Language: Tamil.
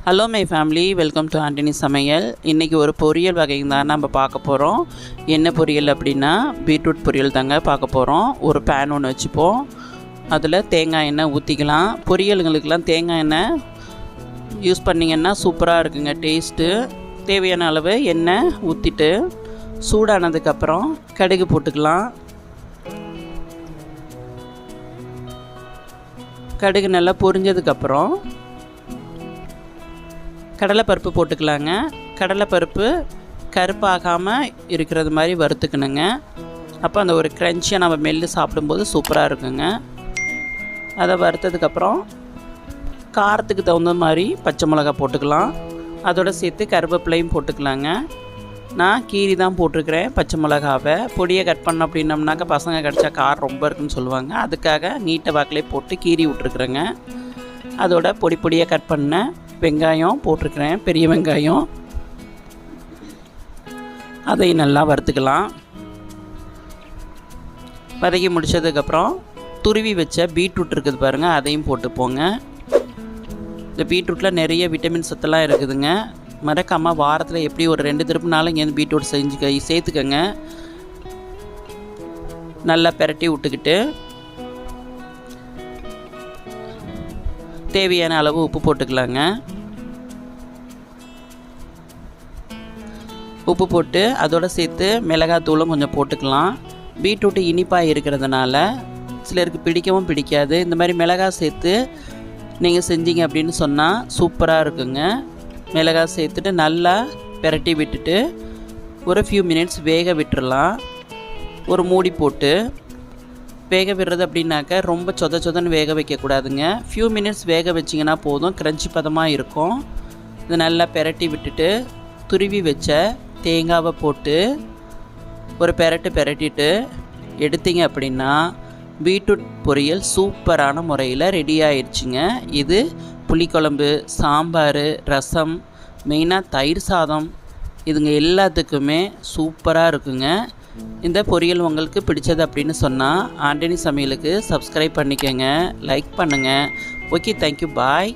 Hello my family, welcome to Antony சமையல். இன்றைக்கி ஒரு பொரியல் வகைங்க தான் நம்ம பார்க்க போகிறோம். என்ன பொரியல் அப்படின்னா பீட்ரூட் பொரியல் தாங்க பார்க்க போகிறோம். ஒரு பேன் ஒன்று வச்சுப்போம். அதில் தேங்காய் எண்ணெய் ஊற்றிக்கலாம். பொரியலுங்களுக்கெல்லாம் தேங்காய் எண்ணெய் யூஸ் பண்ணிங்கன்னா சூப்பராக இருக்குங்க டேஸ்ட்டு. தேவையான அளவு எண்ணெய் ஊற்றிட்டு சூடானதுக்கப்புறம் கடுகு போட்டுக்கலாம். கடுகு நல்லா பொரிஞ்சதுக்கப்புறம் கடலைப்பருப்பு போட்டுக்கலாங்க. கடலைப்பருப்பு கருப்பாகாமல் இருக்கிறது மாதிரி வறுத்துக்கணுங்க. அப்போ அந்த ஒரு க்ரன்ச்சியாக நம்ம மெல்லு சாப்பிடும்போது சூப்பராக இருக்குங்க. அதை வறுத்ததுக்கப்புறம் காரத்துக்கு தகுந்த மாதிரி பச்சை மிளகா போட்டுக்கலாம். அதோடு சேர்த்து கருவேப்பிலையும் போட்டுக்கலாங்க. நான் கீரி தான் போட்டிருக்கிறேன். பச்சை மிளகாவை பொடியை கட் பண்ண அப்படின்னம்னாக்கா பசங்க கடிச்சா காரம் ரொம்ப இருக்குன்னு சொல்லுவாங்க. அதுக்காக நீட்டை வாக்கிலே போட்டு கீரி விட்ருக்குறேங்க. அதோட பொடி பொடியாக கட் பண்ண வெங்காயம் போட்டிருக்கிறேன், பெரிய வெங்காயம். அதை நல்லா வறுத்துக்கலாம். வதக்கி முடித்ததுக்கப்புறம் துருவி வச்ச பீட்ரூட் இருக்குது பாருங்கள், அதையும் போட்டுப்போங்க. இந்த பீட்ரூட்டில் நிறைய விட்டமின் சத்தெல்லாம் இருக்குதுங்க. மறக்காமல் வாரத்தில் எப்படி ஒரு 2 திருப்புனாலும் இங்கேருந்து பீட்ரூட் சேர்த்துக்கங்க. நல்லா பெரட்டி விட்டுக்கிட்டு தேவையான அளவு உப்பு போட்டுக்கலாங்க. உப்பு போட்டு அதோடு சேர்த்து மிளகாத்தூளும் கொஞ்சம் போட்டுக்கலாம். பீட்ரூட்டு இனிப்பாக இருக்கிறதுனால சிலருக்கு பிடிக்கவும் பிடிக்காது. இந்த மாதிரி மிளகாய் சேர்த்து நீங்கள் செஞ்சீங்க அப்படின்னு சொன்னால் சூப்பராக இருக்குங்க. மிளகாய் சேர்த்துட்டு நல்லா பெரட்டி விட்டுட்டு ஒரு ஃபியூ மினிட்ஸ் வேக விட்டுறலாம். ஒரு மூடி போட்டு வேக விடுறது அப்படின்னாக்க ரொம்ப சொதன்னு வேக வைக்கக்கூடாதுங்க. ஃபியூ மினிட்ஸ் வேக வச்சிங்கன்னா போதும், கிரன்ச்சி பதமாக இருக்கும். இது நல்லா பெரட்டி விட்டுட்டு துருவி வச்ச தேங்காவை போட்டு ஒரு பெரட்டிட்டு எடுத்தீங்க அப்படின்னா பீட்ரூட் பொரியல் சூப்பரான முறையில் ரெடி ஆயிடுச்சுங்க. இது புளிக்குழம்பு, சாம்பார், ரசம், மெயினாக தயிர் சாதம், இதுங்க எல்லாத்துக்குமே சூப்பராக இருக்குங்க. இந்த பொரியல் உங்களுக்கு பிடிச்சது அப்படின்னு சொன்னால் ஆண்டனி சமையலுக்கு சப்ஸ்கிரைப் பண்ணிக்கோங்க, லைக் பண்ணுங்கள். ஓகே, தேங்க்யூ, பாய்.